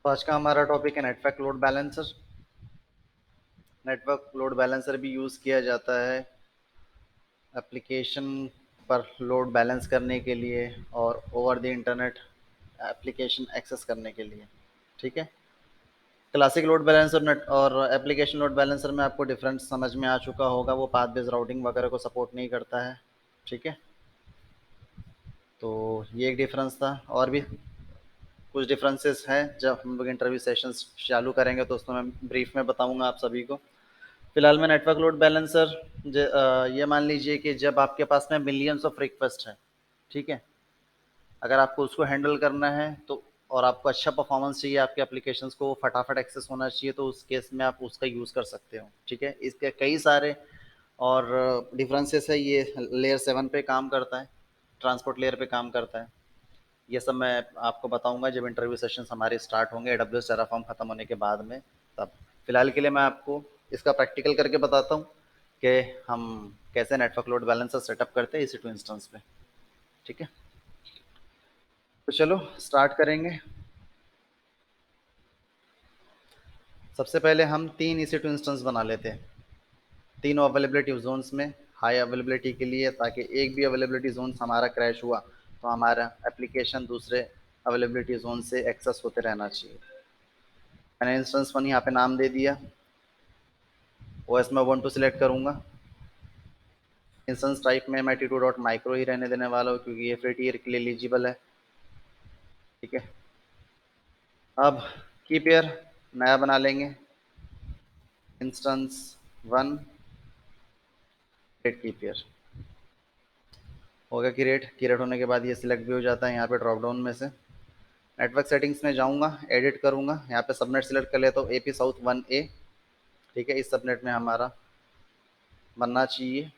तो आज का हमारा टॉपिक है network load balancer. Network load balancer भी यूज़ किया जाता है एप्लीकेशन पर लोड बैलेंस करने के लिए और over the internet application access करने के लिए। ठीक है। क्लासिक लोड बैलेंसर नेट और एप्लीकेशन लोड बैलेंसर में आपको डिफरेंस समझ में आ चुका होगा, वो पाथ बेस्ड राउटिंग वगैरह को सपोर्ट नहीं करता है। ठीक है। तो ये एक डिफरेंस था, और भी कुछ डिफरेंसेस हैं। जब हम लोग इंटरव्यू सेशंस चालू करेंगे तो उसमें मैं ब्रीफ में बताऊंगा आप सभी को। फिलहाल में नेटवर्क लोड बैलेंसर, ये मान लीजिए कि जब आपके पास में मिलियंस ऑफ रिक्वेस्ट है, ठीक है, अगर आपको उसको हैंडल करना है तो, और आपको अच्छा परफॉर्मेंस चाहिए आपके एप्लीकेशंस को, फटाफट एक्सेस होना चाहिए, तो उस केस में आप उसका यूज़ कर सकते हो। ठीक है। इसके कई सारे और डिफरेंसेस है। ये लेयर 7 पे काम करता है, ट्रांसपोर्ट लेयर पे काम करता है। ये सब मैं आपको बताऊंगा जब इंटरव्यू सेशंस हमारे स्टार्ट होंगे AWS टेराफॉर्म खत्म होने के बाद में, तब। फिलहाल के लिए मैं आपको इसका प्रैक्टिकल करके बताता हूँ कि हम कैसे नेटवर्क लोड बैलेंसर सेटअप करते हैं EC2 इंस्टेंस पे। ठीक है। तो चलो स्टार्ट करेंगे। सबसे पहले हम 3 EC2 इंस्टेंस बना लेते हैं, तीनों अवेलेबिलिटी जोन्स में। हाई अवेलेबिलिटी के लिए, ताकि एक भी अवेलेबिलिटी जोन हमारा क्रैश हुआ तो हमारा एप्लीकेशन दूसरे अवेलेबिलिटी जोन से एक्सेस होते रहना चाहिए। मैंने इंस्टेंस 1 यहाँ पे नाम दे दिया। ओएस में ubuntu सिलेक्ट करूंगा। इंस्टेंस टाइप में मैं T2 डॉट माइक्रो ही रहने देने वाला हूँ, क्योंकि ये फ्री टीयर के लिए एलिजिबल है। ठीक है। अब की पेयर नया बना लेंगे, इंस्टेंस 1 की पेयर। हो गया क्रिएट। क्रिएट होने के बाद ये सिलेक्ट भी हो जाता है यहाँ पे ड्रॉप डाउन में से। नेटवर्क सेटिंग्स में जाऊँगा, एडिट करूँगा, यहाँ पे सबनेट सिलेक्ट कर लेता हूँ AP साउथ 1A। ठीक है। इस सबनेट में हमारा बनना चाहिए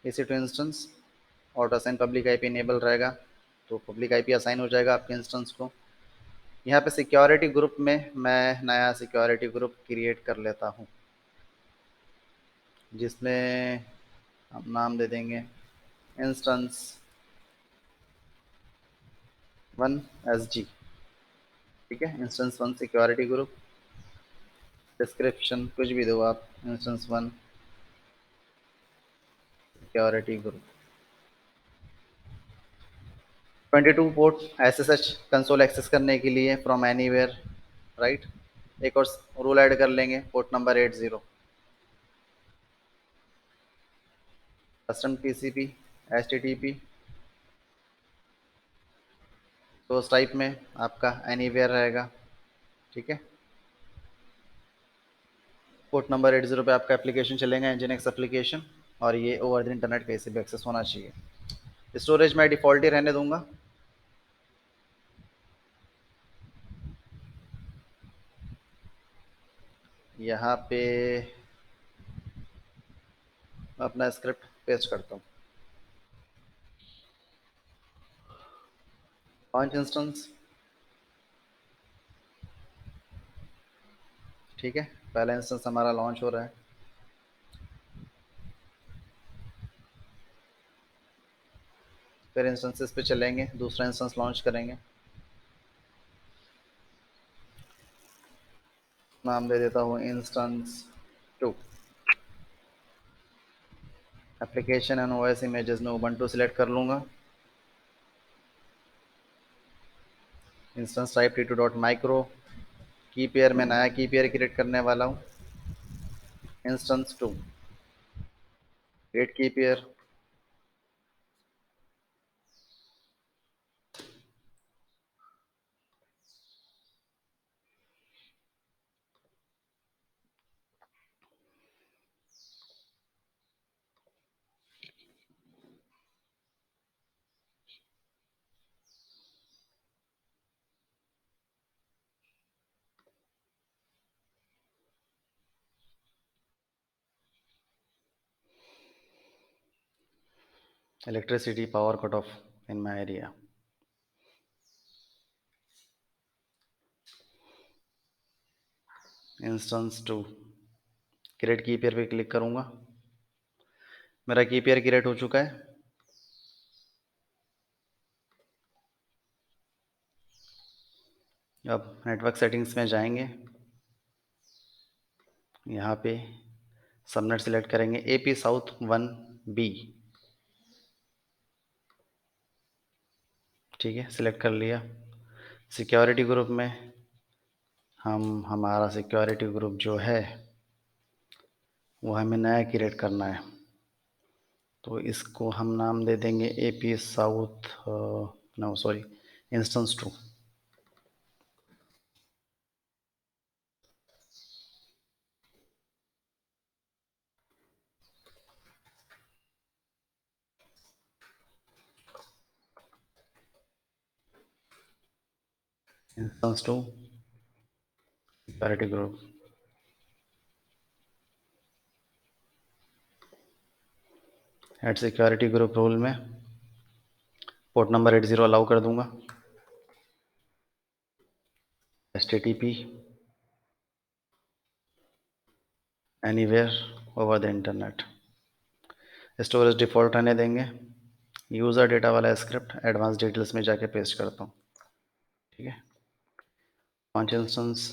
EC2 instance. Auto assign public IP enable रहेगा तो पब्लिक IP असाइन हो जाएगा आपके इंस्टेंस को। यहाँ पे सिक्योरिटी ग्रुप में मैं नया सिक्योरिटी ग्रुप क्रिएट कर लेता हूँ, जिसमें हम नाम दे देंगे इंस्टेंस 1SG। ठीक है। Instance 1 security group. डिस्क्रिप्शन कुछ भी दो आप, instance 1 security group. 22 port SSH console access करने के लिए फ्रॉम एनीवेयर, राइट। एक और रूल ऐड कर लेंगे, port number 80। Custom TCP HTTP source type में आपका एनीवेयर रहेगा। ठीक है। पोर्ट नंबर 80 पे आपका एप्लीकेशन चलेगा, Nginx एप्लीकेशन, और ये ओवर द इंटरनेट कहीं से भी एक्सेस होना चाहिए। स्टोरेज मैं डिफ़ॉल्ट ही रहने दूंगा। यहाँ पे अपना स्क्रिप्ट पेस्ट करता हूँ। Launch instance. ठीक है। पहला इंस्टेंस हमारा लॉन्च हो रहा है। फिर इंस्टेंसेस पे चलेंगे, दूसरा इंस्टेंस लॉन्च करेंगे। नाम दे देता हूँ instance 2। Application and OS images में उबंटू सिलेक्ट कर लूँगा। Instance type T2 dot micro. की पेयर में नया की पेयर क्रिएट करने वाला हूँ, इंस्टेंस 2 क्रिएट की pair. Electricity power cut off in my area. Instance 2 create की पेयर पे क्लिक करूँगा। मेरा की पेयर क्रिएट हो चुका है। अब नेटवर्क सेटिंग्स में जाएंगे, यहाँ पे सबनेट सिलेक्ट करेंगे AP साउथ 1B। ठीक है, सिलेक्ट कर लिया। सिक्योरिटी ग्रुप में हमारा सिक्योरिटी ग्रुप जो है वो हमें नया क्रिएट करना है, तो इसको हम नाम दे देंगे AP south, no sorry, instance 2। Instance 2 security group. At security group rule में पोर्ट नंबर 80 अलाउ कर दूंगा। HTTP anywhere over the internet. Storage default रहने देंगे। यूज़र डेटा वाला स्क्रिप्ट एडवांस डिटेल्स में जाके पेस्ट करता हूँ। ठीक है, 5 इंस्टेंस।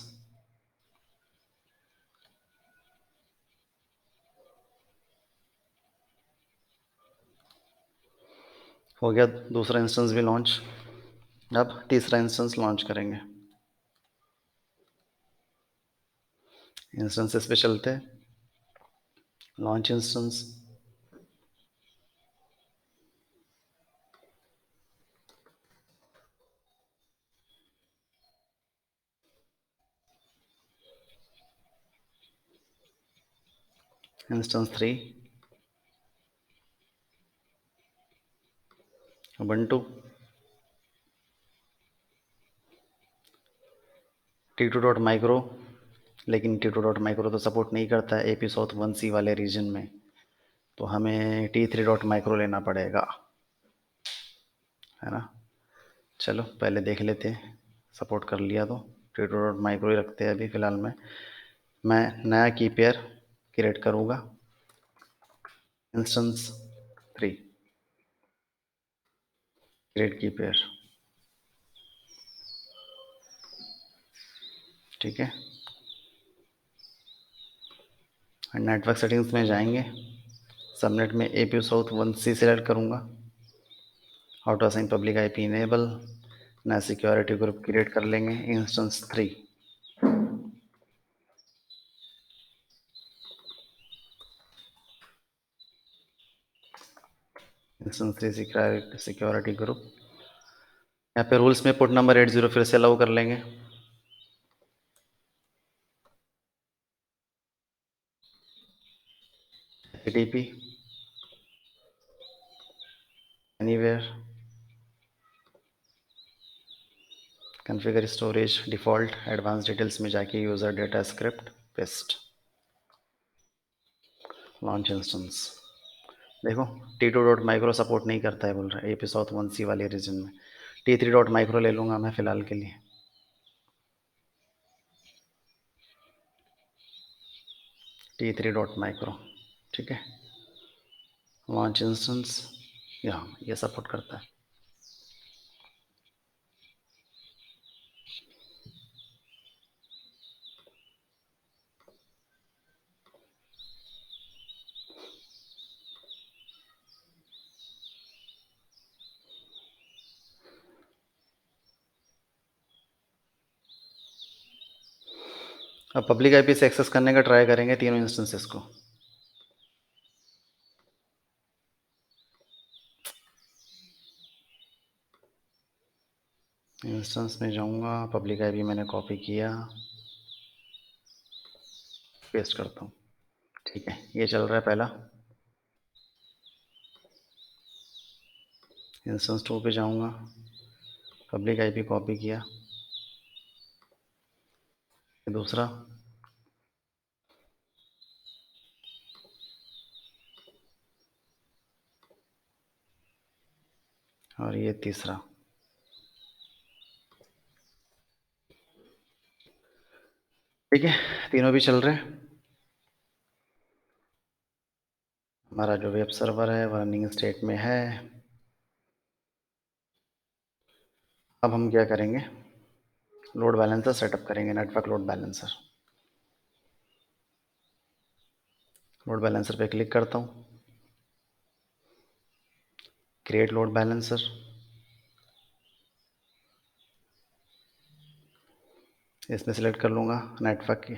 हो गया दूसरा इंस्टेंस भी लॉन्च। अब तीसरा इंस्टेंस लॉन्च करेंगे। इंस्टेंसेस पे चलते हैं। Launch instance, instance 3 ubuntu, T2.micro। लेकिन T2.micro तो सपोर्ट नहीं करता है AP साउथ 1C वाले रीजन में, तो हमें T3.micro लेना पड़ेगा, है ना। चलो पहले देख लेते हैं, सपोर्ट कर लिया तो T2.micro ही रखते हैं अभी फ़िलहाल में। मैं नया की पेयर क्रिएट करूँगा, इंस्टेंस 3 क्रिएट की पेयर। ठीक है, नेटवर्क सेटिंग्स में जाएंगे, सबनेट में AP साउथ 1C सेलेक्ट करूँगा, auto assign public IP enable, नया सिक्योरिटी ग्रुप क्रिएट कर लेंगे, इंस्टेंस 3। Instance 3 security group. यहाँ पे रूल्स में पोर्ट नंबर 80 फिर से अलाउ कर लेंगे। HTTP anywhere, configure storage default, advance details में जाके user data script paste, launch instance. देखो T2.micro सपोर्ट नहीं करता है बोल रहा है AP साउथ 1C वाले रीजन में। T3.micro ले लूँगा मैं फ़िलहाल के लिए। T3.micro। ठीक है, लॉन्च इंस्टेंस, यहाँ ये सपोर्ट करता है। अब पब्लिक IP से एक्सेस करने का ट्राई करेंगे तीनों इंस्टेंसेस को। इंस्टेंस में जाऊंगा, पब्लिक IP मैंने कॉपी किया, पेस्ट करता हूँ। ठीक है, ये चल रहा है पहला। इंस्टेंस 2 पे जाऊंगा, पब्लिक IP कॉपी किया, दूसरा, और ये तीसरा। ठीक है, तीनों भी चल रहे हैं। हमारा जो वेब सर्वर है वो रनिंग स्टेट में है। अब हम क्या करेंगे, लोड बैलेंसर सेटअप करेंगे, network load balancer. Load balancer पे क्लिक करता हूँ, क्रिएट लोड बैलेंसर। इसमें सेलेक्ट कर लूँगा नेटवर्क की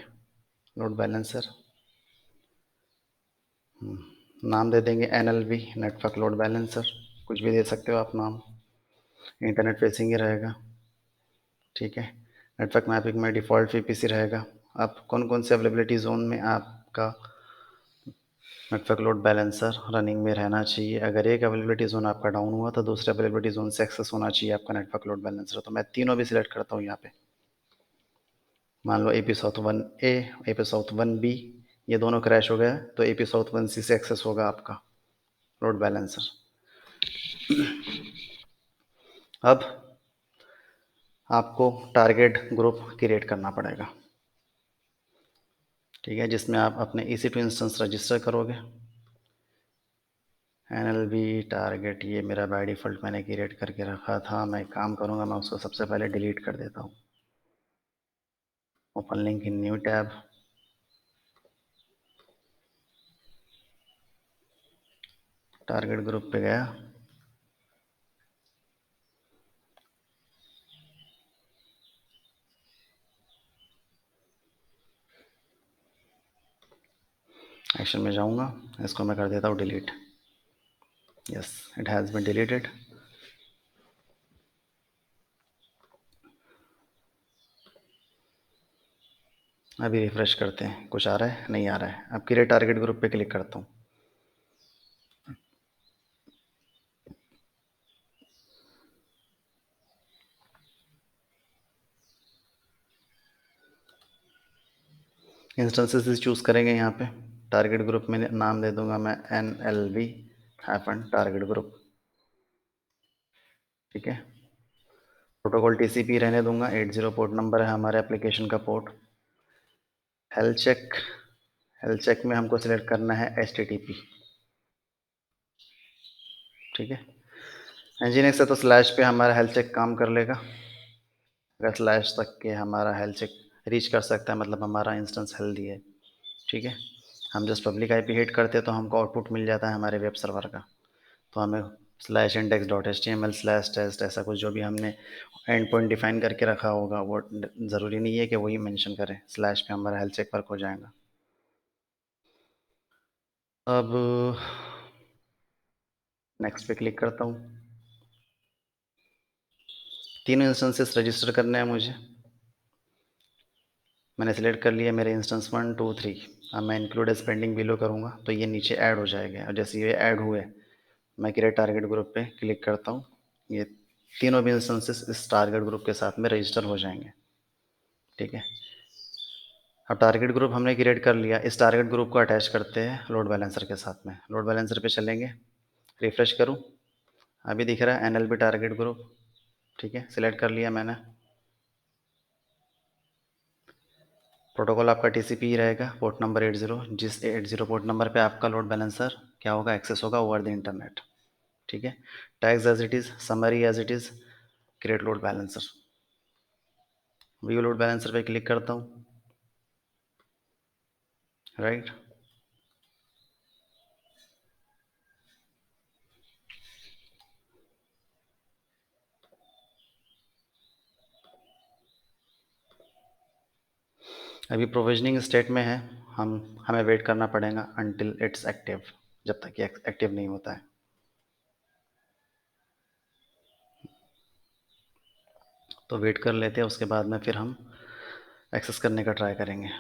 लोड बैलेंसर। नाम दे देंगे NLB, नेटवर्क लोड बैलेंसर। कुछ भी दे सकते हो आप नाम, इंटरनेट फेसिंग ही रहेगा। ठीक है। नेटवर्क मैपिंग में डिफ़ॉल्ट VPC रहेगा। अब कौन कौन से अवेलेबिलिटी जोन में आपका नेटवर्क लोड बैलेंसर रनिंग में रहना चाहिए। अगर एक अवेलेबिलिटी जोन आपका डाउन हुआ तो दूसरे अवेलेबिलिटी जोन से एक्सेस होना चाहिए आपका नेटवर्क लोड बैलेंसर। तो मैं तीनों भी सिलेक्ट करता हूँ यहाँ पे। मान लो AP south 1A, AP south 1B, ये दोनों क्रैश हो गया तो AP साउथ 1C से एक्सेस होगा आपका लोड बैलेंसर। अब आपको टारगेट ग्रुप क्रिएट करना पड़ेगा, ठीक है, जिसमें आप अपने EC2 इंस्टेंस रजिस्टर करोगे। NLB टारगेट ये मेरा बाय डिफ़ॉल्ट मैंने क्रिएट करके रखा था। मैं एक काम करूँगा, मैं उसको सबसे पहले डिलीट कर देता हूँ। Open link in new tab, target group पे गया, एक्शन में जाऊँगा, इसको मैं कर देता हूँ delete. Yes, it has been deleted. अभी रिफ्रेश करते हैं, कुछ आ रहा है, नहीं आ रहा है। अब क्रिएट टारगेट ग्रुप पे क्लिक करता हूँ। इंस्टेंसेस चूज़ करेंगे यहाँ पे। टारगेट ग्रुप में नाम दे दूंगा मैं NLB हाइफन टारगेट ग्रुप, ठीक है। प्रोटोकॉल TCP रहने दूंगा, 80 पोर्ट नंबर है हमारे एप्लीकेशन का port. Health check, health check में हमको सिलेक्ट करना है HTTP, ठीक है। Nginx से तो स्लैश पे हमारा हेल्थ चेक काम कर लेगा। अगर स्लैश तक के हमारा हेल्थ चेक रीच कर सकता है मतलब हमारा इंस्टेंस हेल्दी है, ठीक है। हम जस्ट पब्लिक IP हिट करते हैं तो हमको आउटपुट मिल जाता है हमारे वेब सर्वर का। तो हमें slash index dot HTML slash test ऐसा कुछ जो भी हमने एंड पॉइंट डिफाइन करके रखा होगा वो ज़रूरी नहीं है कि वही मेंशन करें, स्लैश पे हमारा हेल्थ चेक वर्क हो जाएगा। अब नेक्स्ट पे क्लिक करता हूँ। तीनों इंस्टेंसेस रजिस्टर करने हैं मुझे। मैंने सेलेक्ट कर लिया मेरे इंस्टेंस 1 2 3। अब मैं इंक्लूड एज पेंडिंग बिलो करूँगा तो ये नीचे ऐड हो जाएगा, और जैसे ये ऐड हुए मैं क्रिएट टारगेट ग्रुप पे क्लिक करता हूँ। ये तीनों भी इंस्टेंसेस इस टारगेट ग्रुप के साथ में रजिस्टर हो जाएंगे, ठीक है। अब टारगेट ग्रुप हमने क्रिएट कर लिया, इस टारगेट ग्रुप को अटैच करते हैं लोड बैलेंसर के साथ में। लोड बैलेंसर पे चलेंगे, रिफ्रेश करूँ, अभी दिख रहा है NLB टारगेट ग्रुप, ठीक है, सिलेक्ट कर लिया मैंने। प्रोटोकॉल आपका TCP ही रहेगा, पोर्ट नंबर 80, जिस 80 पोर्ट नंबर पे आपका लोड बैलेंसर क्या होगा, एक्सेस होगा ओवर द इंटरनेट, ठीक है। Tags as it is, summary as it is, create load balancer. View load balancer पे क्लिक करता हूँ, राइट। अभी प्रोविजनिंग स्टेट में है, हमें वेट करना पड़ेगा अनटिल इट्स एक्टिव, जब तक ये एक्टिव नहीं होता है। तो वेट कर लेते हैं, उसके बाद में फिर हम एक्सेस करने का ट्राई करेंगे।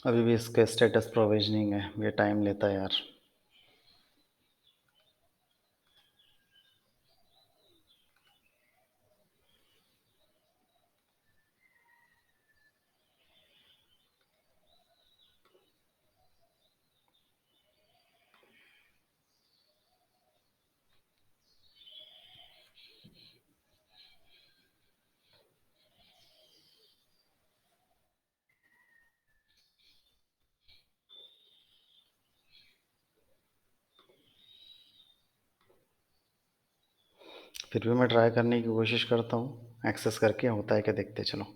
अभी भी इसका स्टेटस प्रोविजनिंग है, ये टाइम लेता है यार। फिर भी मैं ट्राई करने की कोशिश करता हूँ, एक्सेस करके होता है क्या देखते चलो।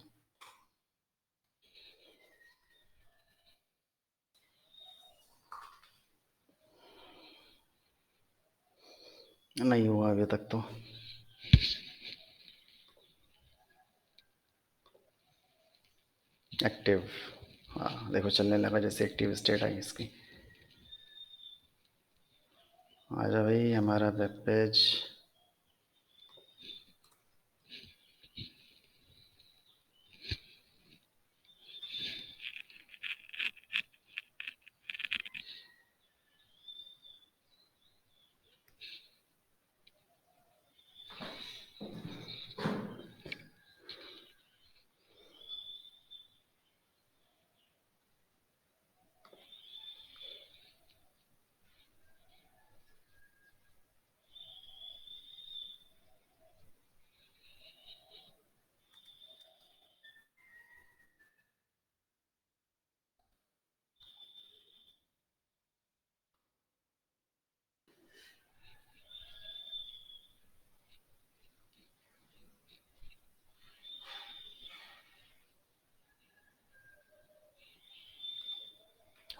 नहीं हुआ अभी तक तो। एक्टिव, हाँ देखो चलने लगा जैसे एक्टिव स्टेट आई इसकी। आ जा भाई हमारा वेब पेज।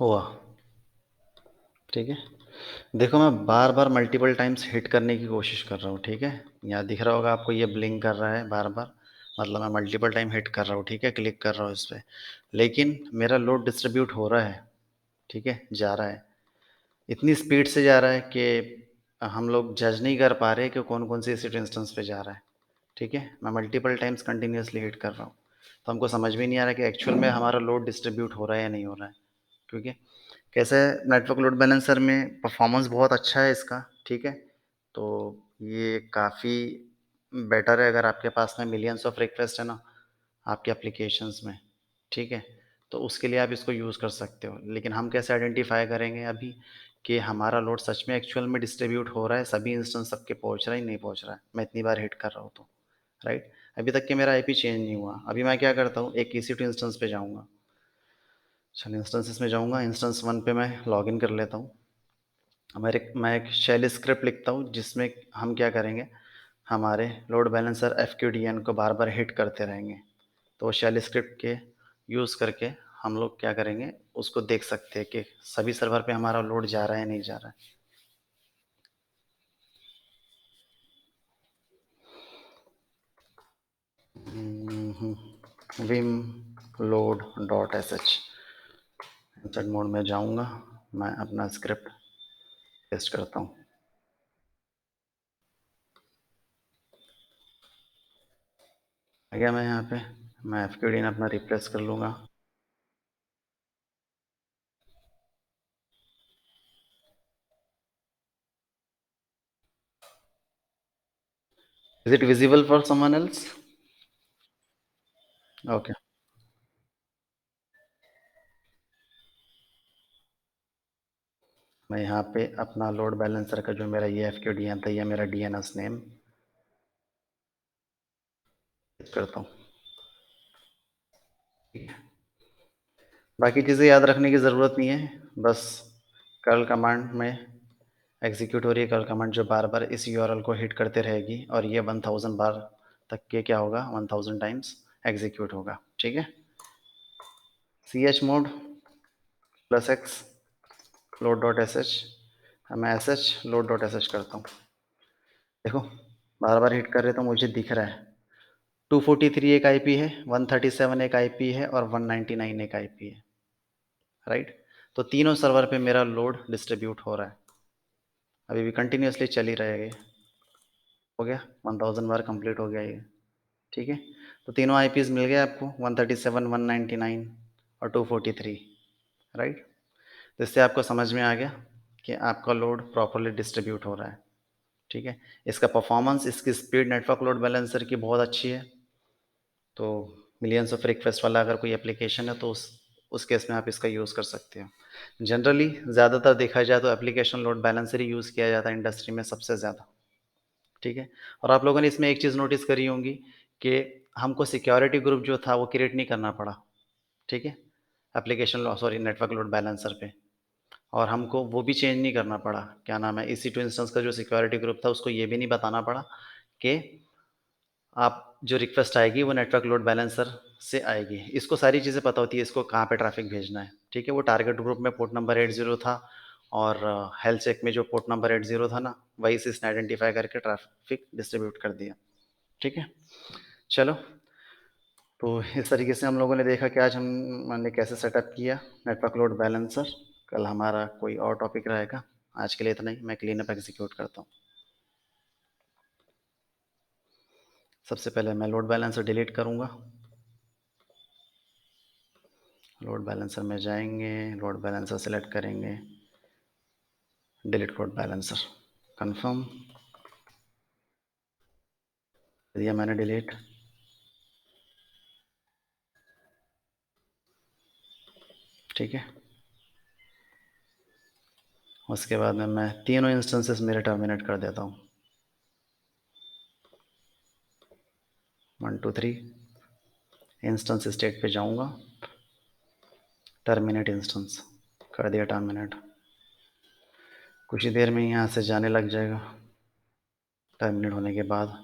हुआ, ठीक है। देखो मैं बार बार मल्टीपल टाइम्स हिट करने की कोशिश कर रहा हूँ, ठीक है। यहाँ दिख रहा होगा आपको, ये ब्लिंक कर रहा है बार बार, मतलब मैं मल्टीपल टाइम हिट कर रहा हूँ, ठीक है, क्लिक कर रहा हूँ इस पर। लेकिन मेरा लोड डिस्ट्रीब्यूट हो रहा है, ठीक है, जा रहा है, इतनी स्पीड से जा रहा है कि हम लोग जज नहीं कर पा रहे कि कौन कौन सी सीट इंस्टेंस पे जा रहा है, ठीक है। मैं मल्टीपल टाइम्स कंटिन्यूसली हिट कर रहा हूँ, तो हमको समझ भी नहीं आ रहा कि एक्चुअल में हमारा लोड डिस्ट्रीब्यूट हो रहा है या नहीं हो रहा है, क्योंकि कैसे नेटवर्क लोड बैलेंसर में परफॉर्मेंस बहुत अच्छा है इसका, ठीक है। तो ये काफ़ी बेटर है अगर आपके पास में मिलियंस ऑफ रिक्वेस्ट है ना आपके एप्लीकेशंस में, ठीक है, तो उसके लिए आप इसको यूज़ कर सकते हो। लेकिन हम कैसे आइडेंटिफाई करेंगे अभी कि हमारा लोड सच में एक्चुअल में डिस्ट्रीब्यूट हो रहा है, सभी इंस्टेंस सबके पहुंच रहा है नहीं पहुंच रहा है, मैं इतनी बार हिट कर रहा हूँ तो, राइट। अभी तक कि मेरा आईपी चेंज नहीं हुआ। अभी मैं क्या करता हूँ, एक EC2 इंस्टेंस पे जाऊँगा, चल इंस्टेंसेस में जाऊँगा, इंस्टेंस 1 पे मैं लॉगिन कर लेता हूँ। मैं एक शेल स्क्रिप्ट लिखता हूँ जिसमें हम क्या करेंगे, हमारे लोड बैलेंसर FQDN को बार बार हिट करते रहेंगे। तो शेल स्क्रिप्ट के यूज़ करके हम लोग क्या करेंगे, उसको देख सकते हैं कि सभी सर्वर पे हमारा लोड जा रहा है नहीं जा रहा है। Vim load dot SH insert mode में जाऊंगा, मैं अपना स्क्रिप्ट पेस्ट करता हूँ। आ गया मैं यहाँ पे, मैं FQDN अपना रिप्लेस कर लूँगा। Is it visible for someone else? Okay, मैं यहाँ पे अपना लोड बैलेंसर का जो मेरा ये FQDN था, ये मेरा DNS नेम करता हूँ, ठीक है। बाकी चीज़ें याद रखने की ज़रूरत नहीं है, बस कर्ल कमांड में एग्जीक्यूट हो रही है। कर्ल कमांड जो बार बार इस URL को हिट करते रहेगी और ये 1000 बार तक के क्या होगा, 1000 टाइम्स एग्जीक्यूट होगा, ठीक है। CH mode +X load dot SH, मैं SH लोड डॉट SH करता हूँ। देखो बार बार हिट कर रहे तो मुझे दिख रहा है 243 एक आईपी है, 137 एक आईपी है और 199 एक आईपी है, राइट। तो तीनों सर्वर पे मेरा लोड डिस्ट्रीब्यूट हो रहा है, अभी भी कंटिन्यूसली चल ही रहेगा ये। हो गया 1000 बार कंप्लीट हो गया ये, ठीक है। तो तीनों आईपीज मिल गए आपको, 137, 199 और 243। राइट। तो इससे आपको समझ में आ गया कि आपका लोड प्रॉपरली डिस्ट्रीब्यूट हो रहा है। ठीक है। इसका परफॉर्मेंस, इसकी स्पीड नेटवर्क लोड बैलेंसर की बहुत अच्छी है। तो मिलियंस ऑफ रिक्वेस्ट वाला अगर कोई एप्लीकेशन है तो उस केस में आप इसका यूज़ कर सकते हो। जनरली ज़्यादातर देखा जाए तो एप्लीकेशन लोड बैलेंसर ही यूज़ किया जाता है इंडस्ट्री में सबसे ज़्यादा। ठीक है। और आप लोगों ने इसमें एक चीज़ नोटिस करी होंगी कि हमको सिक्योरिटी ग्रुप जो था वो क्रिएट नहीं करना पड़ा। ठीक है। Application sorry network load balancer पे। और हमको वो भी चेंज नहीं करना पड़ा, क्या नाम है, EC2 इंस्टेंस का जो सिक्योरिटी ग्रुप था उसको ये भी नहीं बताना पड़ा कि आप जो रिक्वेस्ट आएगी वो नेटवर्क लोड बैलेंसर से आएगी। इसको सारी चीज़ें पता होती है, इसको कहाँ पे ट्रैफिक भेजना है। ठीक है। वो टारगेट ग्रुप में पोर्ट नंबर 80 था और हेल्थ चेक में जो पोर्ट नंबर 80 था ना, वही से इसने आइडेंटिफाई करके ट्रैफिक डिस्ट्रीब्यूट कर दिया। ठीक है। चलो, तो इस तरीके से हम लोगों ने देखा कि आज हमने कैसे सेटअप किया नेटवर्क लोड बैलेंसर। कल हमारा कोई और टॉपिक रहेगा। आज के लिए इतना ही। मैं क्लीन अप एग्जीक्यूट करता हूँ। सबसे पहले मैं लोड बैलेंसर डिलीट करूँगा। लोड बैलेंसर में जाएंगे, लोड बैलेंसर सेलेक्ट करेंगे, डिलीट लोड बैलेंसर, कंफर्म दिया मैंने डिलीट। ठीक है। उसके बाद में मैं तीनों इंस्टेंसेस मेरे टर्मिनेट कर देता हूँ। 1 2 3 इंस्टेंस स्टेट पे जाऊँगा, टर्मिनेट इंस्टेंस कर दिया टर्मिनेट। कुछ ही देर में यहाँ से जाने लग जाएगा। टर्मिनेट होने के बाद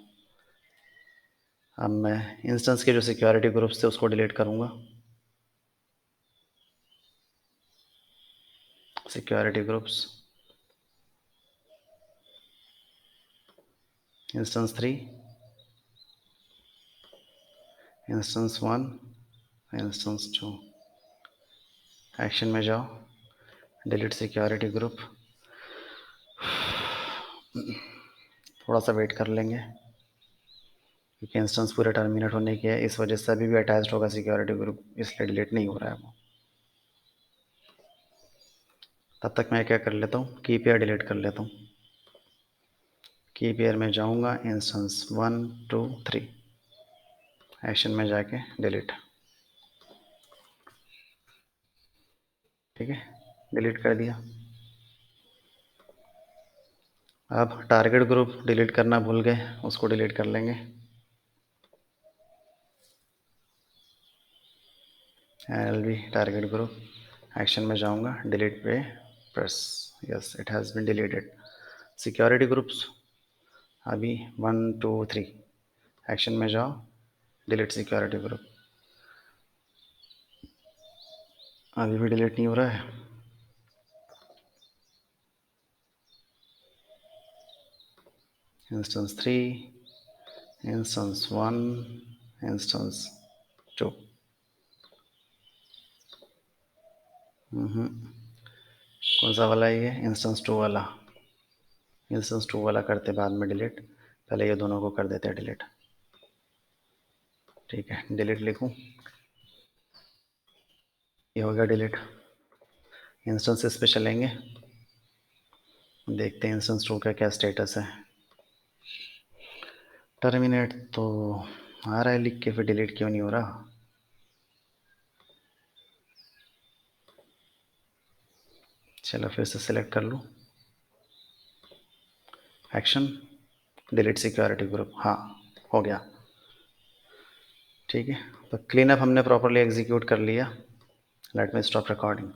अब मैं इंस्टेंस के जो सिक्योरिटी ग्रुप्स थे उसको डिलीट करूँगा। Security groups, instance 3, instance 1, instance 2। Action में जाओ, डिलीट सिक्योरिटी ग्रुप। थोड़ा सा वेट कर लेंगे क्योंकि इंस्टेंस पूरे टर्मिनेट होने के है, इस वजह से अभी भी अटैच्ड होगा सिक्योरिटी ग्रुप, इसलिए डिलीट नहीं हो रहा है वो। तब तक मैं क्या कर लेता हूँ, की पेयर डिलीट कर लेता हूँ। की पेयर में जाऊँगा, इंस्टेंस 1 2 3, एक्शन में जाके डिलीट। ठीक है। डिलीट कर दिया। अब टारगेट ग्रुप डिलीट करना भूल गए, उसको डिलीट कर लेंगे। LB टारगेट ग्रुप, एक्शन में जाऊंगा, डिलीट पे press, yes it has been deleted. Security groups अभी 1 2 3, एक्शन में जाओ, डिलीट सिक्योरिटी ग्रुप। अभी भी डिलीट नहीं हो रहा है। Instance 3, instance 1, instance 2। कौन सा वाला है ये, इंस्टेंस 2 वाला। इंस्टेंस 2 वाला करते बाद में डिलीट, पहले ये दोनों को कर देते हैं डिलीट। ठीक है। डिलीट लिखूँ, ये हो गया डिलीट। इंस्टेंसेस पे चलेंगे, देखते हैं इंस्टेंस 2 का क्या स्टेटस है। टर्मिनेट तो आ रहा है लिख के, फिर डिलीट क्यों नहीं हो रहा। चलो फिर से सिलेक्ट कर लूँ, एक्शन, डिलीट सिक्योरिटी ग्रुप, हाँ हो गया। ठीक है। तो क्लीन अप हमने प्रॉपरली एग्जीक्यूट कर लिया। Let me stop recording.